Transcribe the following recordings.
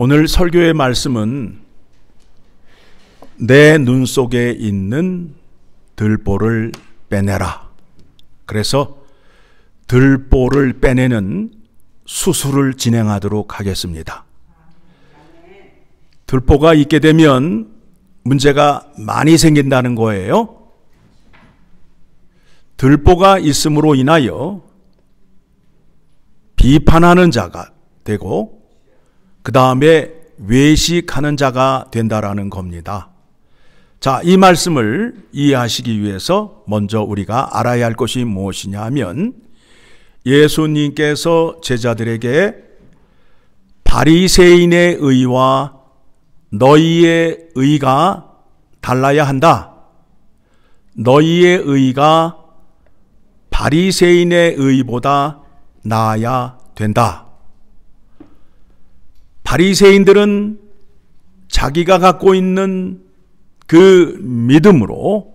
오늘 설교의 말씀은 내 눈 속에 있는 들보를 빼내라. 그래서 들보를 빼내는 수술을 진행하도록 하겠습니다. 들보가 있게 되면 문제가 많이 생긴다는 거예요. 들보가 있음으로 인하여 비판하는 자가 되고 그 다음에 외식하는 자가 된다라는 겁니다. 자, 이 말씀을 이해하시기 위해서 먼저 우리가 알아야 할 것이 무엇이냐 하면 예수님께서 제자들에게 바리새인의 의와 너희의 의가 달라야 한다. 너희의 의가 바리새인의 의보다 나아야 된다. 바리새인들은 자기가 갖고 있는 그 믿음으로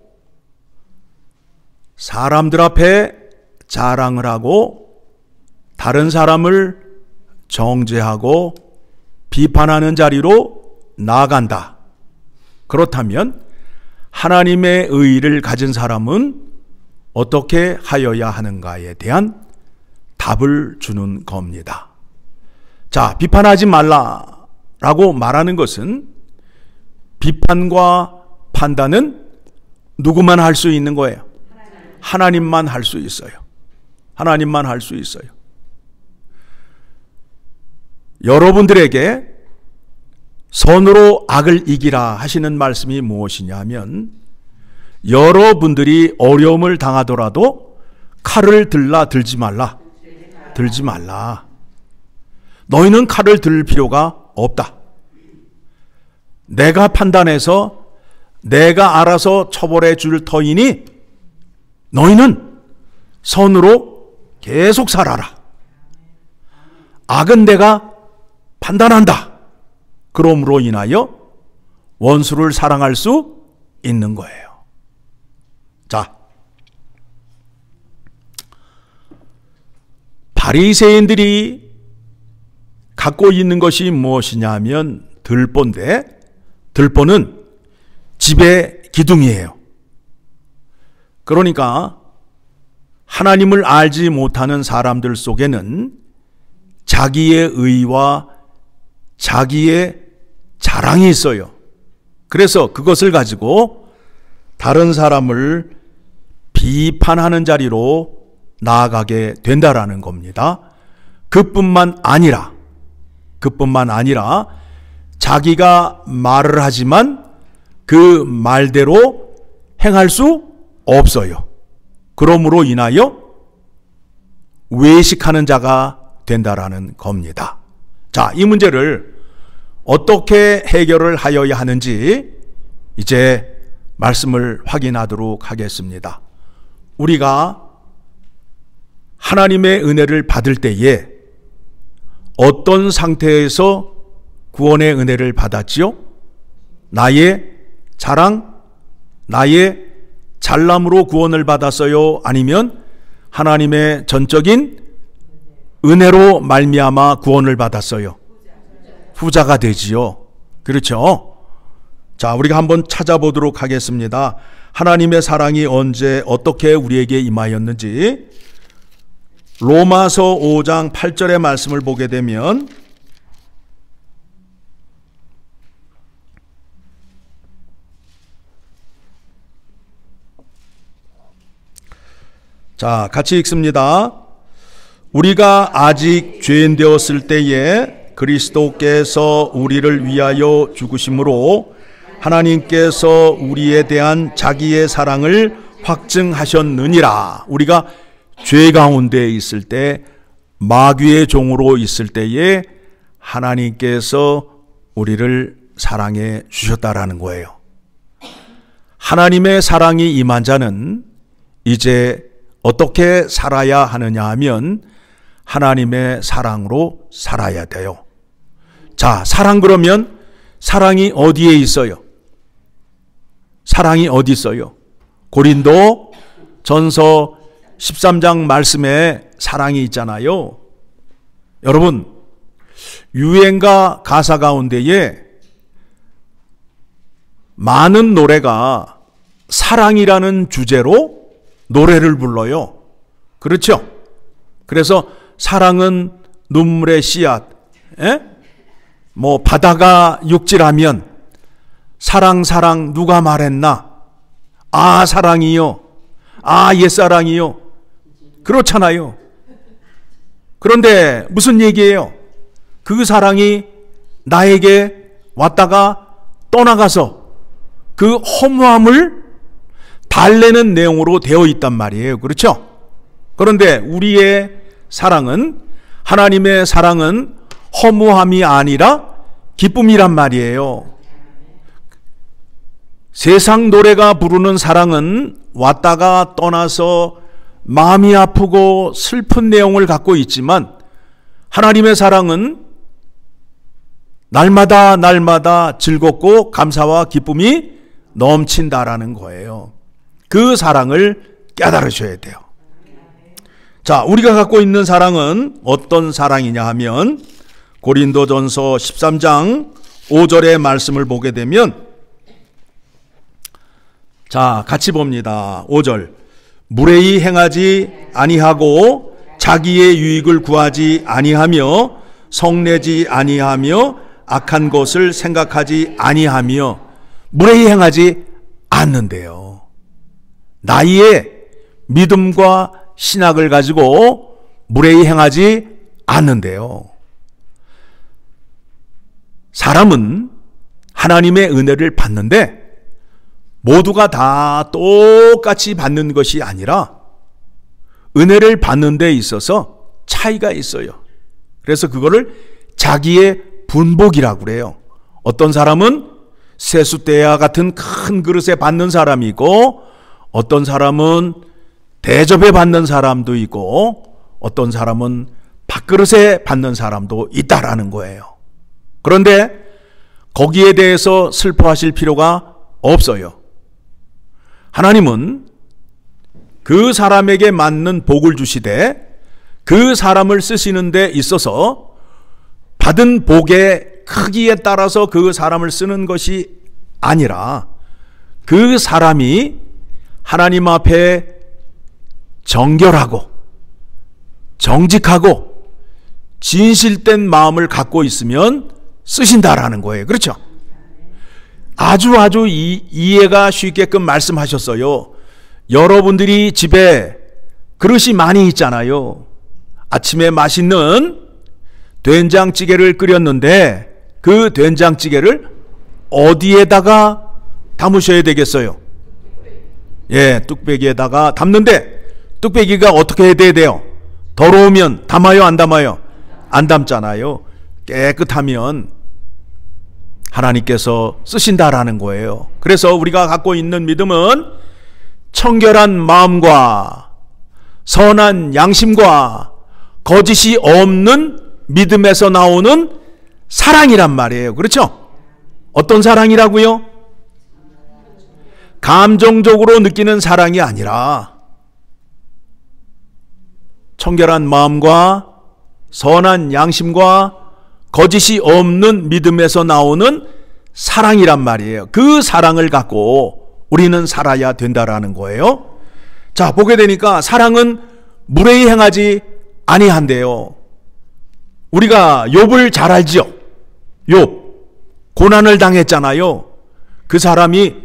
사람들 앞에 자랑을 하고 다른 사람을 정죄하고 비판하는 자리로 나아간다. 그렇다면 하나님의 의를 가진 사람은 어떻게 하여야 하는가에 대한 답을 주는 겁니다. 자, 비판하지 말라라고 말하는 것은 비판과 판단은 누구만 할 수 있는 거예요? 하나님만 할 수 있어요. 하나님만 할 수 있어요. 여러분들에게 선으로 악을 이기라 하시는 말씀이 무엇이냐 하면 여러분들이 어려움을 당하더라도 칼을 들지 말라. 들지 말라. 너희는 칼을 들 필요가 없다. 내가 판단해서 내가 알아서 처벌해 줄 터이니 너희는 선으로 계속 살아라. 악은 내가 판단한다. 그러므로 인하여 원수를 사랑할 수 있는 거예요. 자, 바리새인들이 갖고 있는 것이 무엇이냐 하면 들보인데 들보는 집의 기둥이에요. 그러니까 하나님을 알지 못하는 사람들 속에는 자기의 의와 자기의 자랑이 있어요. 그래서 그것을 가지고 다른 사람을 비판하는 자리로 나아가게 된다라는 겁니다. 그뿐만 아니라 자기가 말을 하지만 그 말대로 행할 수 없어요. 그러므로 인하여 외식하는 자가 된다라는 겁니다. 자, 이 문제를 어떻게 해결을 하여야 하는지 이제 말씀을 확인하도록 하겠습니다. 우리가 하나님의 은혜를 받을 때에 어떤 상태에서 구원의 은혜를 받았지요? 나의 자랑, 나의 잘남으로 구원을 받았어요? 아니면 하나님의 전적인 은혜로 말미암아 구원을 받았어요? 후자가 되지요. 그렇죠? 자, 우리가 한번 찾아보도록 하겠습니다. 하나님의 사랑이 언제 어떻게 우리에게 임하였는지 로마서 5장 8절의 말씀을 보게 되면 자, 같이 읽습니다. 우리가 아직 죄인 되었을 때에 그리스도께서 우리를 위하여 죽으심으로 하나님께서 우리에 대한 자기의 사랑을 확증하셨느니라. 우리가 죄 가운데 있을 때, 마귀의 종으로 있을 때에 하나님께서 우리를 사랑해 주셨다라는 거예요. 하나님의 사랑이 임한 자는 이제 어떻게 살아야 하느냐 하면 하나님의 사랑으로 살아야 돼요. 자, 사랑 그러면 사랑이 어디에 있어요? 사랑이 어디 있어요? 고린도 전서 13장 말씀에 사랑이 있잖아요. 여러분, 유행가 가사 가운데에 많은 노래가 사랑이라는 주제로 노래를 불러요. 그렇죠? 그래서 사랑은 눈물의 씨앗, 뭐 바다가 육지라면 사랑 사랑 누가 말했나? 아 사랑이요. 아 옛사랑이요. 그렇잖아요. 그런데 무슨 얘기예요? 그 사랑이 나에게 왔다가 떠나가서 그 허무함을 달래는 내용으로 되어 있단 말이에요. 그렇죠? 그런데 우리의 사랑은, 하나님의 사랑은 허무함이 아니라 기쁨이란 말이에요. 세상 노래가 부르는 사랑은 왔다가 떠나서 마음이 아프고 슬픈 내용을 갖고 있지만, 하나님의 사랑은 날마다 날마다 즐겁고 감사와 기쁨이 넘친다라는 거예요. 그 사랑을 깨달으셔야 돼요. 자, 우리가 갖고 있는 사랑은 어떤 사랑이냐 하면 고린도전서 13장 5절의 말씀을 보게 되면, 자, 같이 봅니다. 5절. 무례히 행하지 아니하고 자기의 유익을 구하지 아니하며 성내지 아니하며 악한 것을 생각하지 아니하며. 무례히 행하지 않는데요. 나의 믿음과 신학을 가지고 무례히 행하지 않는데요. 사람은 하나님의 은혜를 받는데 모두가 다 똑같이 받는 것이 아니라 은혜를 받는 데 있어서 차이가 있어요. 그래서 그거를 자기의 분복이라고 그래요. 어떤 사람은 세숫대야 같은 큰 그릇에 받는 사람이 있고, 어떤 사람은 대접에 받는 사람도 있고, 어떤 사람은 밥그릇에 받는 사람도 있다라는 거예요. 그런데 거기에 대해서 슬퍼하실 필요가 없어요. 하나님은 그 사람에게 맞는 복을 주시되 그 사람을 쓰시는 데 있어서 받은 복의 크기에 따라서 그 사람을 쓰는 것이 아니라 그 사람이 하나님 앞에 정결하고 정직하고 진실된 마음을 갖고 있으면 쓰신다라는 거예요. 그렇죠? 아주 이해가 쉽게끔 말씀하셨어요. 여러분들이 집에 그릇이 많이 있잖아요. 아침에 맛있는 된장찌개를 끓였는데 그 된장찌개를 어디에다가 담으셔야 되겠어요? 예, 뚝배기에다가 담는데 뚝배기가 어떻게 해야 돼요? 더러우면 담아요, 안 담아요? 안 담잖아요. 깨끗하면 하나님께서 쓰신다라는 거예요. 그래서 우리가 갖고 있는 믿음은 청결한 마음과 선한 양심과 거짓이 없는 믿음에서 나오는 사랑이란 말이에요. 그렇죠? 어떤 사랑이라고요? 감정적으로 느끼는 사랑이 아니라 청결한 마음과 선한 양심과 거짓이 없는 믿음에서 나오는 사랑이란 말이에요. 그 사랑을 갖고 우리는 살아야 된다라는 거예요. 자, 보게 되니까 사랑은 무례히 행하지 아니한대요. 우리가 욥을 잘 알지요. 욥 고난을 당했잖아요. 그 사람이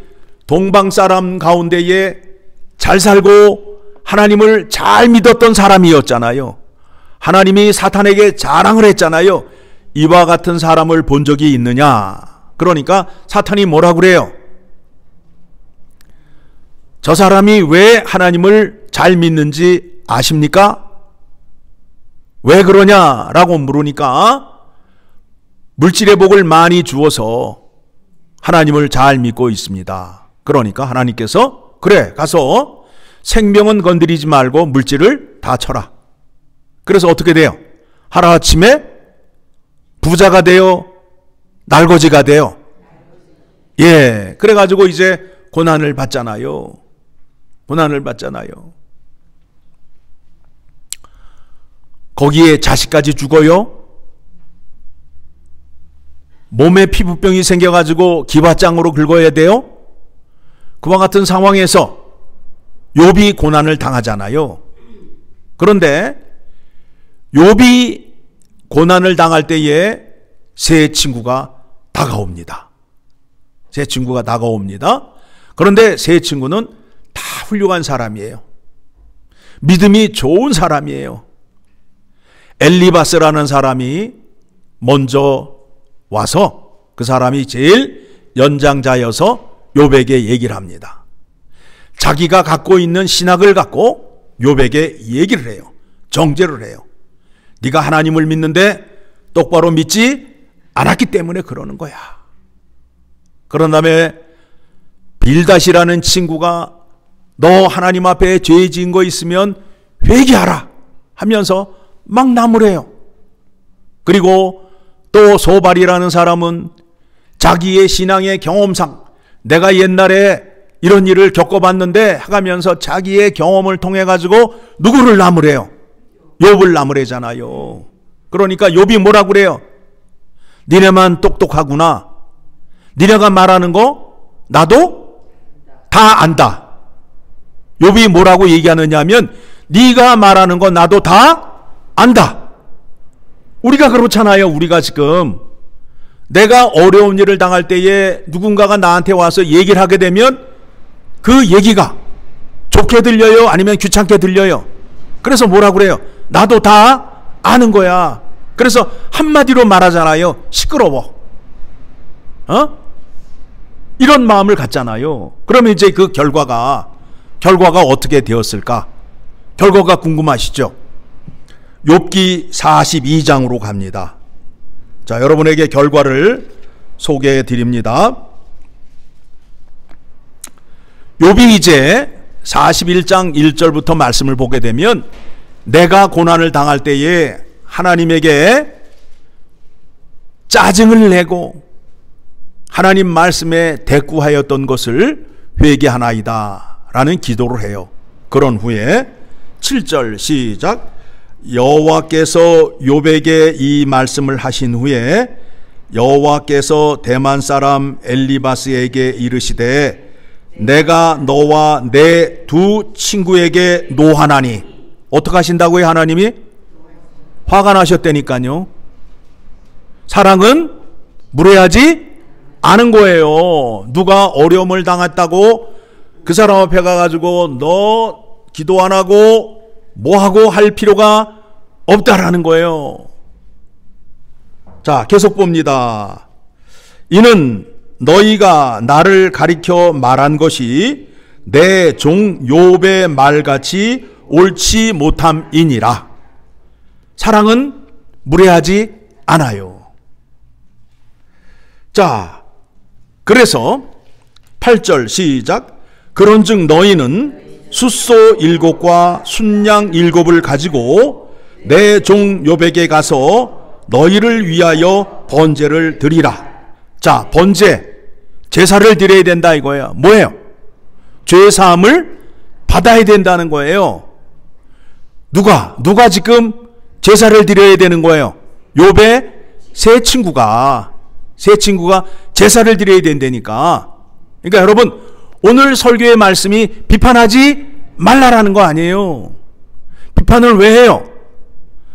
동방 사람 가운데에 잘 살고 하나님을 잘 믿었던 사람이었잖아요. 하나님이 사탄에게 자랑을 했잖아요. 이와 같은 사람을 본 적이 있느냐? 그러니까 사탄이 뭐라 그래요? 저 사람이 왜 하나님을 잘 믿는지 아십니까? 왜 그러냐라고 물으니까 물질의 복을 많이 주어서 하나님을 잘 믿고 있습니다. 그러니까 하나님께서 그래 가서 생명은 건드리지 말고 물질을 다 쳐라. 그래서 어떻게 돼요? 하루아침에 부자가 돼요? 날거지가 돼요? 예, 그래가지고 이제 고난을 받잖아요. 고난을 받잖아요. 거기에 자식까지 죽어요? 몸에 피부병이 생겨가지고 기와장으로 긁어야 돼요? 그와 같은 상황에서 욥이 고난을 당하잖아요. 그런데 욥이 고난을 당할 때에 세 친구가 다가옵니다. 세 친구가 다가옵니다. 그런데 세 친구는 다 훌륭한 사람이에요. 믿음이 좋은 사람이에요. 엘리바스라는 사람이 먼저 와서 그 사람이 제일 연장자여서 욥에게 얘기를 합니다. 자기가 갖고 있는 신학을 갖고 욥에게 얘기를 해요. 정죄를 해요. 네가 하나님을 믿는데 똑바로 믿지 않았기 때문에 그러는 거야. 그런 다음에 빌닷이라는 친구가 너 하나님 앞에 죄 지은 거 있으면 회개하라 하면서 막 나무래요. 그리고 또 소발이라는 사람은 자기의 신앙의 경험상 내가 옛날에 이런 일을 겪어봤는데 하면서 자기의 경험을 통해 가지고 누구를 나무래요? 욥을 나무래잖아요. 그러니까 욥이 뭐라고 그래요? 니네만 똑똑하구나. 니네가 말하는 거 나도 다 안다. 욥이 뭐라고 얘기하느냐 하면 네가 말하는 거 나도 다 안다. 우리가 그렇잖아요. 우리가 지금 내가 어려운 일을 당할 때에 누군가가 나한테 와서 얘기를 하게 되면 그 얘기가 좋게 들려요? 아니면 귀찮게 들려요? 그래서 뭐라고 그래요? 나도 다 아는 거야. 그래서 한마디로 말하잖아요. 시끄러워. 이런 마음을 갖잖아요. 그러면 이제 그 결과가 어떻게 되었을까? 결과가 궁금하시죠? 욥기 42장으로 갑니다. 자, 여러분에게 결과를 소개해 드립니다. 욥이 이제 41장 1절부터 말씀을 보게 되면 내가 고난을 당할 때에 하나님에게 짜증을 내고 하나님 말씀에 대꾸하였던 것을 회개하나이다 라는 기도를 해요. 그런 후에 7절 시작. 여호와께서 욥에게 이 말씀을 하신 후에 여호와께서 대만 사람 엘리바스에게 이르시되 내가 너와 내 두 친구에게 노하나니. 어떻게 하신다고요? 하나님이 화가 나셨다니까요. 사랑은 무례하지 않은 거예요. 누가 어려움을 당했다고 그 사람 앞에 가가지고 너 기도 안 하고 뭐하고 할 필요가 없다라는 거예요. 자, 계속 봅니다. 이는 너희가 나를 가리켜 말한 것이 내 종 욥의 말같이 옳지 못함이니라. 사랑은 무례하지 않아요. 자, 그래서 8절 시작. 그런즉 너희는 숫소 7과 순양 7을 가지고 내 종 욥에게 가서 너희를 위하여 번제를 드리라. 자, 번제, 제사를 드려야 된다 이거예요. 뭐예요? 죄사함을 받아야 된다는 거예요. 누가 지금 제사를 드려야 되는 거예요? 욥의 세 친구가 제사를 드려야 된다니까. 그러니까 여러분, 오늘 설교의 말씀이 비판하지 말라라는 거 아니에요. 비판을 왜 해요?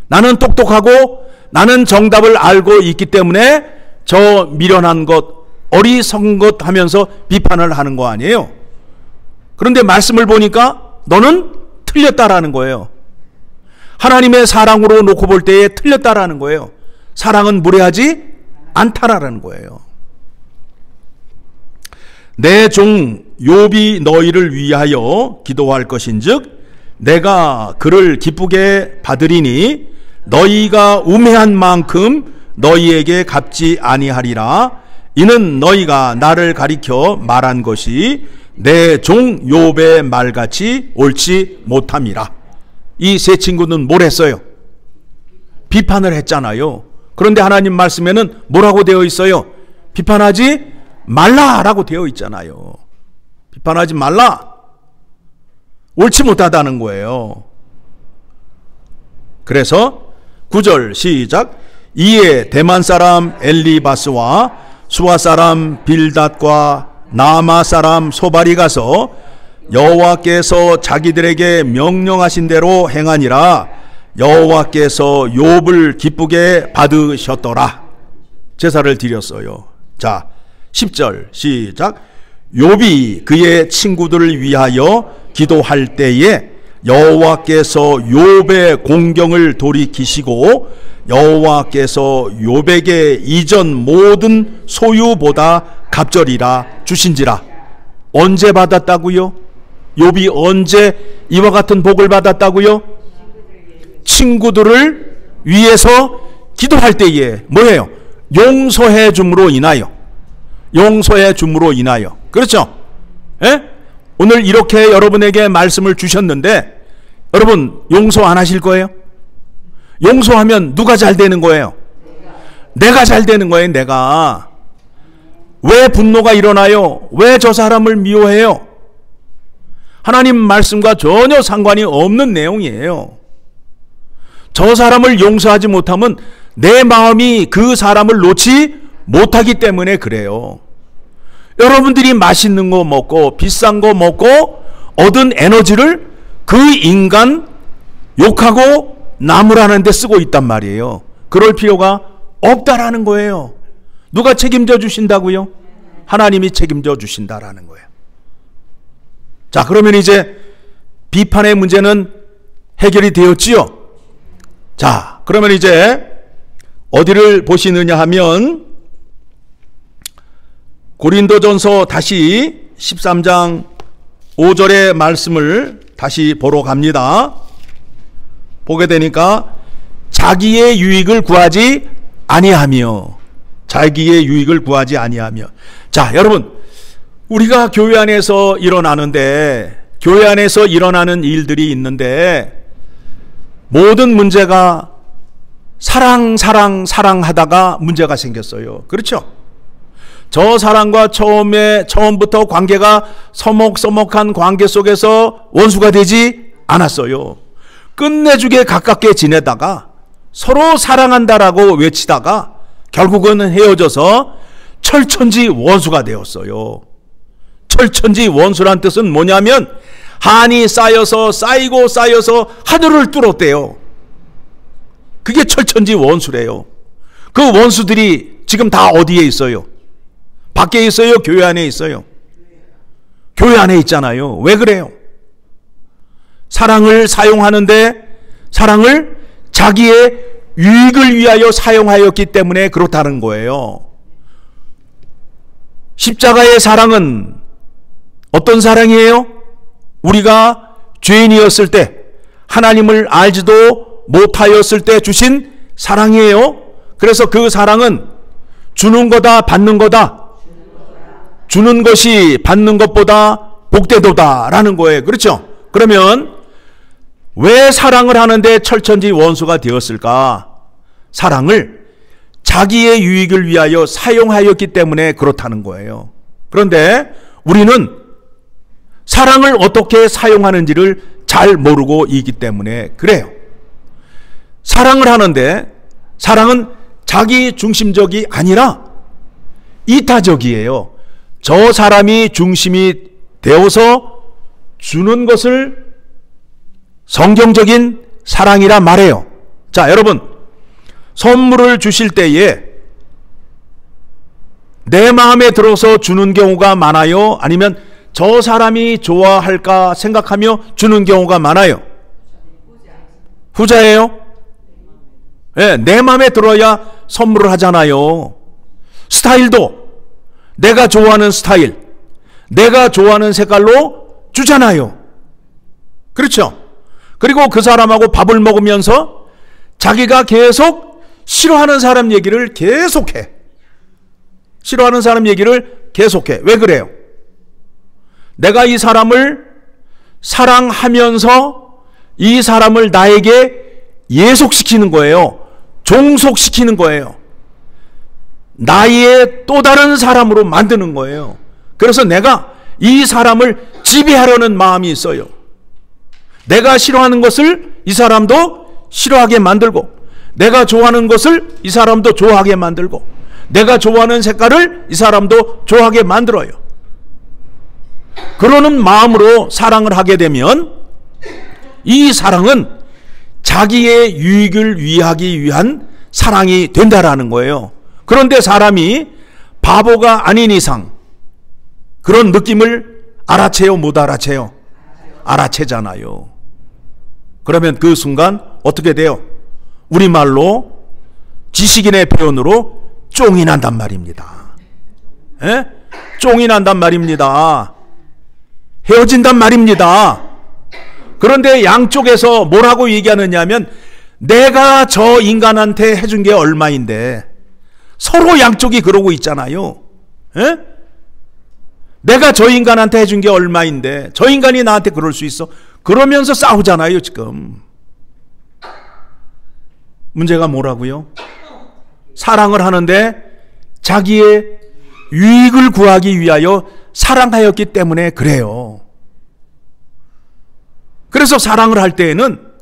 나는 똑똑하고 나는 정답을 알고 있기 때문에 저 미련한 것, 어리석은 것 하면서 비판을 하는 거 아니에요. 그런데 말씀을 보니까 너는 틀렸다라는 거예요. 하나님의 사랑으로 놓고 볼 때에 틀렸다라는 거예요. 사랑은 무례하지 않다라는 거예요. 내 종 욥이 너희를 위하여 기도할 것인즉 내가 그를 기쁘게 받으리니 너희가 우매한 만큼 너희에게 갚지 아니하리라. 이는 너희가 나를 가리켜 말한 것이 내 종 욥의 말같이 옳지 못함이라. 이 세 친구는 뭘 했어요? 비판을 했잖아요. 그런데 하나님 말씀에는 뭐라고 되어 있어요? 비판하지 말라라고 되어 있잖아요. 비판하지 말라. 옳지 못하다는 거예요. 그래서 9절 시작. 이에 대만 사람 엘리바스와 수아 사람 빌닷과 나마 사람 소발이 가서 여호와께서 자기들에게 명령하신 대로 행하니라. 여호와께서 욥을 기쁘게 받으셨더라. 제사를 드렸어요. 자, 10절 시작. 욥이 그의 친구들을 위하여 기도할 때에 여호와께서 욥의 공경을 돌이키시고 여호와께서 욥에게 이전 모든 소유보다 갑절이라 주신지라. 언제 받았다고요? 욥이 언제 이와 같은 복을 받았다고요? 친구들을 위해서 기도할 때에 뭐예요? 용서해 줌으로 인하여. 용서해 줌으로 인하여. 그렇죠? 예? 오늘 이렇게 여러분에게 말씀을 주셨는데 여러분 용서 안 하실 거예요? 용서하면 누가 잘 되는 거예요? 내가 잘 되는 거예요. 내가. 왜 분노가 일어나요? 왜 저 사람을 미워해요? 하나님 말씀과 전혀 상관이 없는 내용이에요. 저 사람을 용서하지 못하면 내 마음이 그 사람을 놓지 못하기 때문에 그래요. 여러분들이 맛있는 거 먹고 비싼 거 먹고 얻은 에너지를 그 인간 욕하고 나무라는 데 쓰고 있단 말이에요. 그럴 필요가 없다라는 거예요. 누가 책임져 주신다고요? 하나님이 책임져 주신다라는 거예요. 자, 그러면 이제 비판의 문제는 해결이 되었지요. 자, 그러면 이제 어디를 보시느냐 하면 고린도전서 다시 13장 5절의 말씀을 다시 보러 갑니다. 보게 되니까 자기의 유익을 구하지 아니하며, 자기의 유익을 구하지 아니하며. 자, 여러분, 우리가 교회 안에서 일어나는데, 교회 안에서 일어나는 일들이 있는데 모든 문제가 사랑하다가 문제가 생겼어요. 그렇죠? 저 사람과 처음부터 관계가 서먹서먹한 관계 속에서 원수가 되지 않았어요. 끝내주게 가깝게 지내다가 서로 사랑한다라고 외치다가 결국은 헤어져서 철천지 원수가 되었어요. 철천지 원수란 뜻은 뭐냐면 한이 쌓여서 쌓이고 쌓여서 하늘을 뚫었대요. 그게 철천지 원수래요. 그 원수들이 지금 다 어디에 있어요? 밖에 있어요? 교회 안에 있어요? 교회 안에 있잖아요. 왜 그래요? 사랑을 사용하는데 사랑을 자기의 유익을 위하여 사용하였기 때문에 그렇다는 거예요. 십자가의 사랑은 어떤 사랑이에요? 우리가 죄인이었을 때, 하나님을 알지도 못하였을 때 주신 사랑이에요. 그래서 그 사랑은 주는 거다 받는 거다. 주는 것이 받는 것보다 복되도다 라는 거예요. 그렇죠? 그러면 왜 사랑을 하는데 철천지 원수가 되었을까? 사랑을 자기의 유익을 위하여 사용하였기 때문에 그렇다는 거예요. 그런데 우리는 사랑을 어떻게 사용하는지를 잘 모르고 있기 때문에 그래요. 사랑을 하는데 사랑은 자기 중심적이 아니라 이타적이에요. 저 사람이 중심이 되어서 주는 것을 성경적인 사랑이라 말해요. 자, 여러분, 선물을 주실 때에 내 마음에 들어서 주는 경우가 많아요? 아니면 저 사람이 좋아할까 생각하며 주는 경우가 많아요? 후자예요? 네, 내 마음에 들어야 선물을 하잖아요. 스타일도 내가 좋아하는 스타일, 내가 좋아하는 색깔로 주잖아요. 그렇죠? 그리고 그 사람하고 밥을 먹으면서 자기가 계속 싫어하는 사람 얘기를 계속해. 싫어하는 사람 얘기를 계속해. 왜 그래요? 내가 이 사람을 사랑하면서 이 사람을 나에게 예속시키는 거예요. 종속시키는 거예요. 나의 또 다른 사람으로 만드는 거예요. 그래서 내가 이 사람을 지배하려는 마음이 있어요. 내가 싫어하는 것을 이 사람도 싫어하게 만들고, 내가 좋아하는 것을 이 사람도 좋아하게 만들고 내가 좋아하는 색깔을 이 사람도 좋아하게 만들어요. 그러는 마음으로 사랑을 하게 되면 이 사랑은 자기의 유익을 위하기 위한 사랑이 된다라는 거예요. 그런데 사람이 바보가 아닌 이상 그런 느낌을 알아채요, 못 알아채요? 알아채잖아요. 그러면 그 순간 어떻게 돼요? 우리말로 지식인의 표현으로 쫑이 난단 말입니다. 에? 쫑이 난단 말입니다. 헤어진단 말입니다. 그런데 양쪽에서 뭐라고 얘기하느냐 하면 내가 저 인간한테 해준 게 얼마인데 서로 양쪽이 그러고 있잖아요. 에? 내가 저 인간한테 해준 게 얼마인데 저 인간이 나한테 그럴 수 있어? 그러면서 싸우잖아요 지금. 문제가 뭐라고요? 사랑을 하는데 자기의 유익을 구하기 위하여 사랑하였기 때문에 그래요. 그래서 사랑을 할 때에는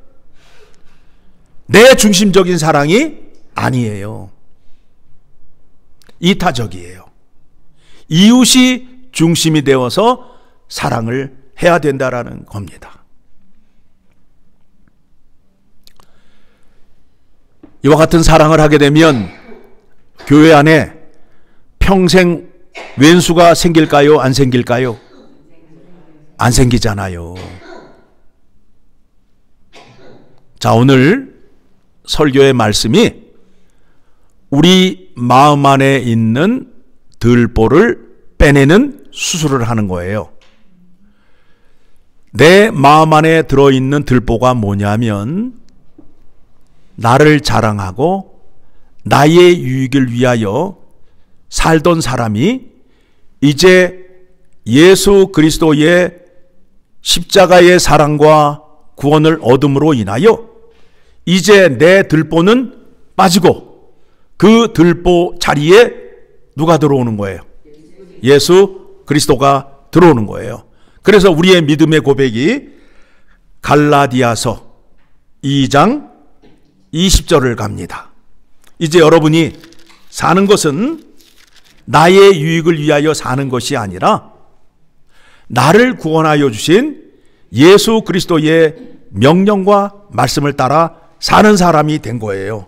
내 중심적인 사랑이 아니에요. 이타적이에요. 이웃이 중심이 되어서 사랑을 해야 된다라는 겁니다. 이와 같은 사랑을 하게 되면 교회 안에 평생 왼수가 생길까요? 안 생길까요? 안 생기잖아요. 자, 오늘 설교의 말씀이 우리 마음 안에 있는 들보를 빼내는 수술을 하는 거예요. 내 마음 안에 들어있는 들보가 뭐냐면 나를 자랑하고 나의 유익을 위하여 살던 사람이 이제 예수 그리스도의 십자가의 사랑과 구원을 얻음으로 인하여 이제 내 들보는 빠지고 그 들보 자리에 누가 들어오는 거예요? 예수 그리스도가 들어오는 거예요. 그래서 우리의 믿음의 고백이 갈라디아서 2장 20절을 갑니다. 이제 여러분이 사는 것은 나의 유익을 위하여 사는 것이 아니라 나를 구원하여 주신 예수 그리스도의 명령과 말씀을 따라 사는 사람이 된 거예요.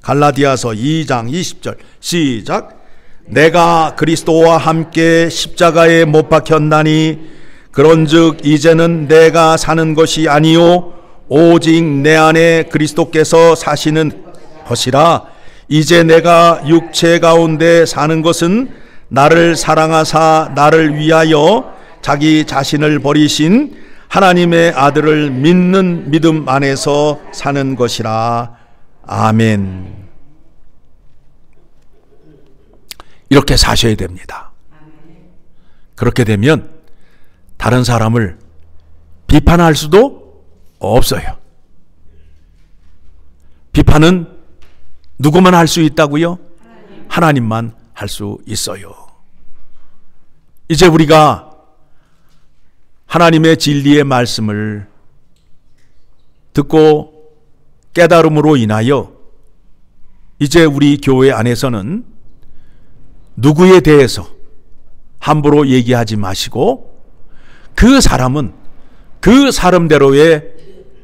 갈라디아서 2장 20절 시작. 내가 그리스도와 함께 십자가에 못 박혔나니 그런즉 이제는 내가 사는 것이 아니요 오직 내 안에 그리스도께서 사시는 것이라. 이제 내가 육체 가운데 사는 것은 나를 사랑하사 나를 위하여 자기 자신을 버리신 하나님의 아들을 믿는 믿음 안에서 사는 것이라. 아멘. 이렇게 사셔야 됩니다. 그렇게 되면 다른 사람을 비판할 수도 없어요. 비판은 누구만 할 수 있다고요? 하나님만 할 수 있어요. 이제 우리가 하나님의 진리의 말씀을 듣고 깨달음으로 인하여 이제 우리 교회 안에서는 누구에 대해서 함부로 얘기하지 마시고 그 사람은 그 사람대로의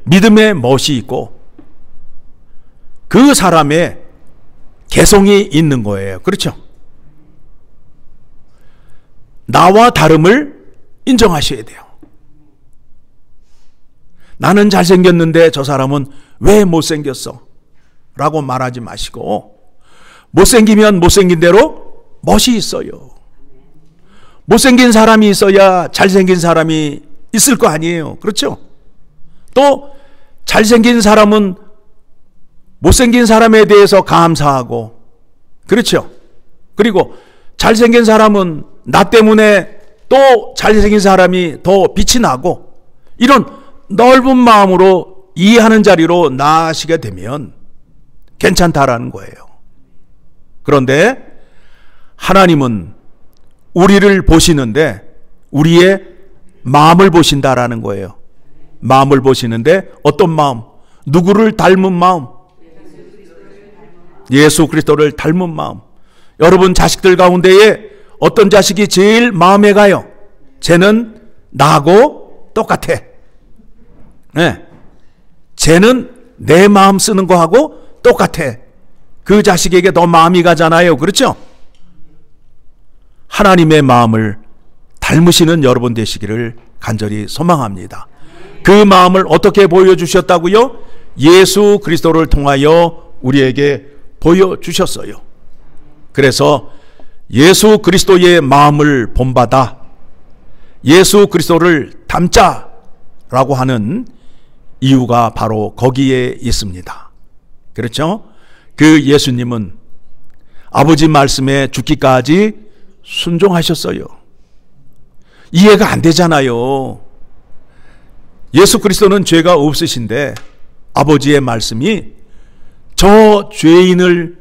믿음의 멋이 있고 그 사람의 개성이 있는 거예요. 그렇죠? 나와 다름을 인정하셔야 돼요. 나는 잘생겼는데 저 사람은 왜 못생겼어? 라고 말하지 마시고 못생기면 못생긴 대로 멋이 있어요. 못생긴 사람이 있어야 잘생긴 사람이 있을 거 아니에요. 그렇죠? 또 잘생긴 사람은 못생긴 사람에 대해서 감사하고 그렇죠? 그리고 잘생긴 사람은 나 때문에 또 잘생긴 사람이 더 빛이 나고 이런 넓은 마음으로 이해하는 자리로 나아가시게 되면 괜찮다라는 거예요. 그런데 하나님은 우리를 보시는데 우리의 마음을 보신다라는 거예요. 마음을 보시는데 어떤 마음? 누구를 닮은 마음? 예수 그리스도를 닮은 마음. 여러분 자식들 가운데에 어떤 자식이 제일 마음에 가요? 쟤는 나하고 똑같아. 네. 쟤는 내 마음 쓰는 거하고 똑같아. 그 자식에게 더 마음이 가잖아요. 그렇죠? 하나님의 마음을 닮으시는 여러분 되시기를 간절히 소망합니다. 그 마음을 어떻게 보여주셨다고요? 예수 그리스도를 통하여 우리에게 보여주셨어요. 그래서 예수 그리스도의 마음을 본받아 예수 그리스도를 닮자라고 하는 이유가 바로 거기에 있습니다. 그렇죠? 그 예수님은 아버지 말씀에 죽기까지 순종하셨어요. 이해가 안 되잖아요. 예수 그리스도는 죄가 없으신데 아버지의 말씀이 저 죄인의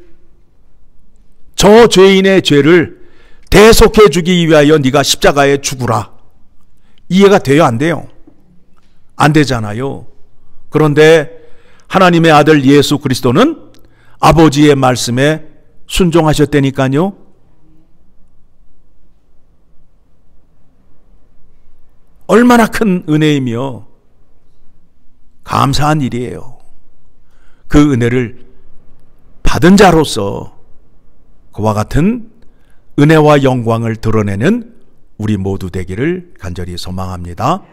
죄를 대속해 주기 위하여 네가 십자가에 죽으라. 이해가 돼요, 안 돼요? 안 되잖아요. 그런데 하나님의 아들 예수 그리스도는 아버지의 말씀에 순종하셨다니까요. 얼마나 큰 은혜이며 감사한 일이에요. 그 은혜를 받은 자로서 그와 같은 은혜와 영광을 드러내는 우리 모두 되기를 간절히 소망합니다.